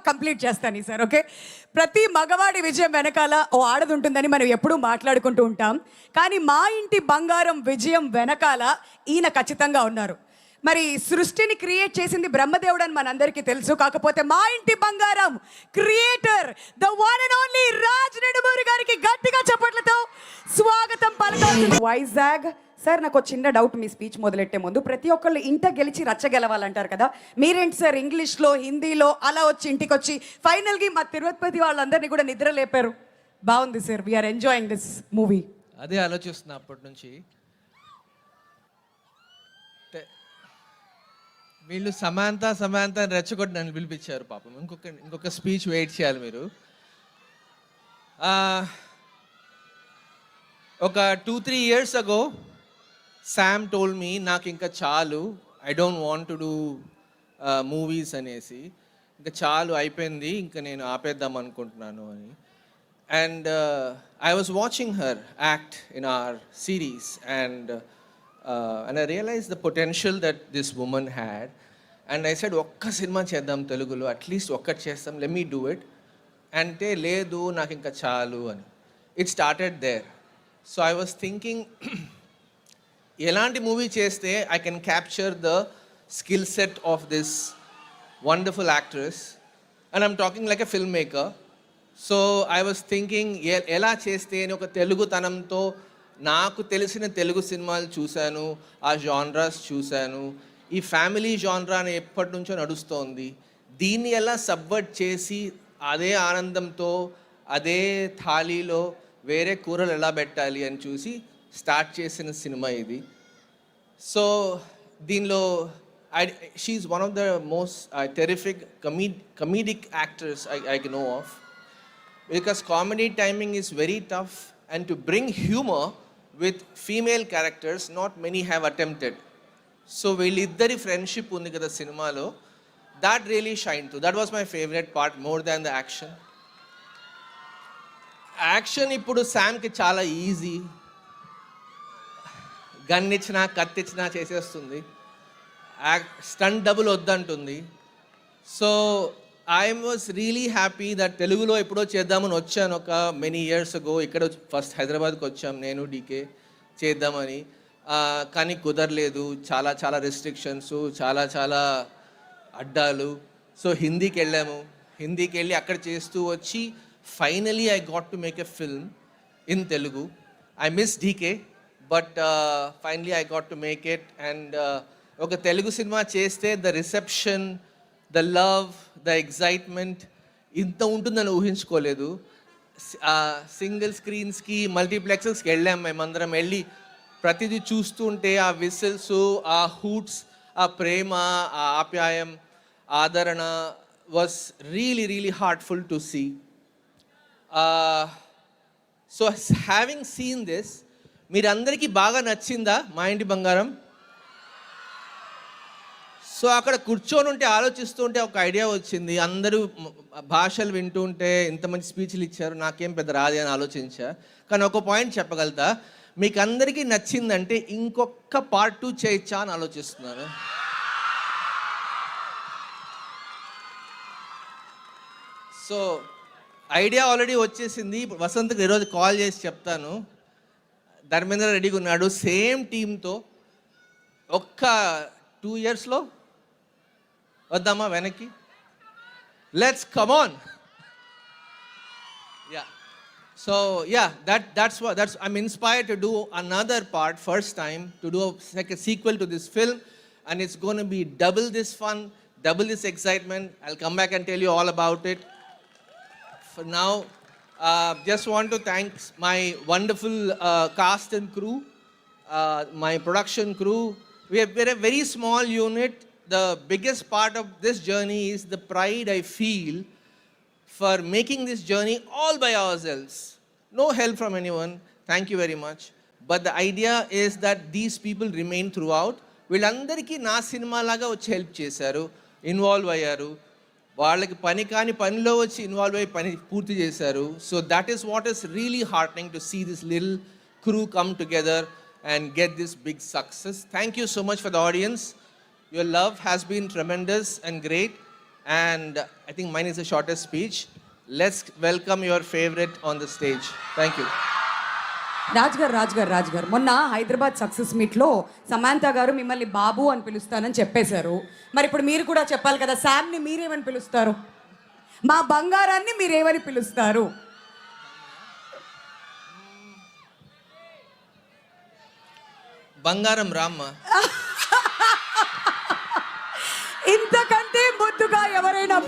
Complete చేస్తాను sir. Okay, ప్రతి మగవాడి విజయం వెనకాల ఓ ఆడది ఉంటుందని మనం ఎప్పుడూ మాట్లాడుకుంటూ ఉంటాం. కానీ మా ఇంటి బంగారం విజయం వెనకాల ఈయన ఖచ్చితంగా ఉన్నారు. మరి సృష్టిని క్రియేట్ చేసింది బ్రహ్మదేవుడు అని మనందరికీ తెలుసు. కాకపోతే మా ఇంటి బంగారం creator the one and only Raj Nedumuri గారికి గట్టిగా చప్పట్లతో స్వాగతం పలకాలి. వైజాగ్ సార్, నాకు ఒక చిన్న డౌట్ మీ స్పీచ్ మొదలెట్టే ముందు. ప్రతి ఒక్కళ్ళు ఇంట గెలిచి రచ్చ గెలవాలంటారు కదా, మీరేంటి సార్ ఇంగ్లీష్లో హిందీలో అలా వచ్చి ఇంటికి వచ్చి ఫైనల్గా మా తిరుపతి వాళ్ళందరినీ కూడా నిద్ర లేపారు. బాగుంది sir, we're enjoying this movie. అదే ఆలోచిస్తున్నా అప్పటి నుంచి. వీళ్ళు సమాంత అని రెచ్చగొట్టి నన్ను పిలిపించారు పాపం. ఇంకొక స్పీచ్ వెయిట్ చేయాలి మీరు. ఒక 2-3 years ago Sam told me నాకు ఇంకా చాలు, I don't want to do movies అనేసి, ఇంకా చాలు అయిపోయింది, ఇంకా నేను ఆపేద్దాం అనుకుంటున్నాను అని. And I was watching her act in our series and I realize the potential that this women had. And I said ఒక్క సినిమా చేద్దాం తెలుగులో, అట్లీస్ట్ ఒక్కటి చేస్తాం, లెట్ మీ డూ ఇట్ అంటే, లేదు నాకు ఇంకా చాలు అని. It started there. So I was thinking ఎలాంటి మూవీ చేస్తే I can capture the skill set of this wonderful actress, and I'm talking like a film maker. So I was thinking ఎలా చేస్తే అని ఒక తెలుగుతనంతో, నాకు తెలిసిన తెలుగు సినిమాలు చూశాను, ఆ జాన్రాస్ చూశాను, ఈ ఫ్యామిలీ జాన్రా అని ఎప్పటి నుంచో నడుస్తోంది, దీన్ని ఎలా సబ్వర్ట్ చేసి అదే ఆనందంతో అదే థాలీలో వేరే కూరలు ఎలా పెట్టాలి అని చూసి స్టార్ట్ చేసిన సినిమా ఇది. సో దీనిలో she is one of the most terrific comedic actors I can know of, because comedy timing is very tough and to bring humour with female characters not many have attempted. So వీళ్ళిద్దరి friendship ఉంది కదా సినిమాలో, that really shined through. That was my favorite part more than the action. Action ఇప్పుడు శామ్కి చాలా easy, gun ఇచ్చినా కత్తి ఇచ్చినా చేసేస్తుంది, స్టంట్ డబుల్ వద్దంటుంది. So I was really happy that తెలుగులో ఎప్పుడో చేద్దామని వచ్చాను ఒక మెనీ ఇయర్స్ అగో. ఇక్కడ ఫస్ట్ హైదరాబాద్కి వచ్చాం నేను డీకే చేద్దామని, కానీ కుదరలేదు, చాలా చాలా రెస్ట్రిక్షన్స్, చాలా అడ్డాలు. సో హిందీకి వెళ్ళాము, హిందీకి వెళ్ళి అక్కడ చేస్తూ వచ్చి finally I got to make a film in Telugu. I miss DK but finally I got to make it. And ఒక తెలుగు సినిమా చేస్తే the reception, the love, the excitement ఇంత ఉంటుందని ఊహించుకోలేదు. సింగిల్ స్క్రీన్స్కి మల్టీప్లెక్సెస్కి వెళ్ళాం మేమందరం. వెళ్ళి ప్రతిదీ చూస్తుంటే ఆ విసిల్స్, ఆ హూట్స్, ఆ ప్రేమ, ఆ ఆప్యాయం, ఆదరణ was really heartful to see. So having seen this, మీరందరికీ బాగా నచ్చిందా మా ఇంటి బంగారం? సో అక్కడ కూర్చొని ఉంటే ఆలోచిస్తూ ఉంటే ఒక ఐడియా వచ్చింది. అందరూ భాషలు వింటూ ఉంటే ఇంత మంచి స్పీచ్లు ఇచ్చారు, నాకేం పెద్ద రాదు అని ఆలోచించా. కానీ ఒక పాయింట్ చెప్పగలుగుతా, మీకు అందరికీ నచ్చిందంటే ఇంకొక part 2 చేయొచ్చా అని ఆలోచిస్తున్నాను. సో ఐడియా ఆల్రెడీ వచ్చేసింది. వసంత్కి ఈరోజు కాల్ చేసి చెప్తాను. ధర్మేంద్ర రెడీగా ఉన్నాడు సేమ్ టీంతో. ఒక్క 2 yearsలో వద్దామా వెనక్కి? Let's come on. Yeah, so yeah, that's I'm inspired to do another part, first time to do like a sequel to this film, and it's going to be double this fun, double this excitement. I'll come back and tell you all about it. For now, just want to thank my wonderful cast and crew, my production crew. We're a very small unit. The biggest part of this journey is the pride I feel for making this journey all by ourselves. No help from anyone. Thank you very much. But the idea is that these people remain throughout. వీళ్ళందరికీ నా cinema లాగా వచ్చి help చేశారు, involve అయ్యారు, వాళ్ళకి పని కాని పనిలో వచ్చి ఇన్వాల్వ్ అయ్యి పని పూర్తి చేశారు. So that is what is really heartening to see this little crew come together and get this big success. Thank you so much for the audience. Your love has been tremendous and great. And I think mine is the shortest speech. Let's welcome your favorite on the stage. Thank you. Raj గారు మొన్న Hyderabad success మీట్లో సమాంత గారు మిమ్మల్ని బాబు అని పిలుస్తానని చెప్పేశారు. మరి ఇప్పుడు మీరు కూడా చెప్పాలి కదా, శామ్ని మీరేమని పిలుస్తారు? మా బంగారాన్ని మీరేమని పిలుస్తారు? బంగారం రామ్మ. ఇంతకంటే ముద్దుగా ఎవరైనా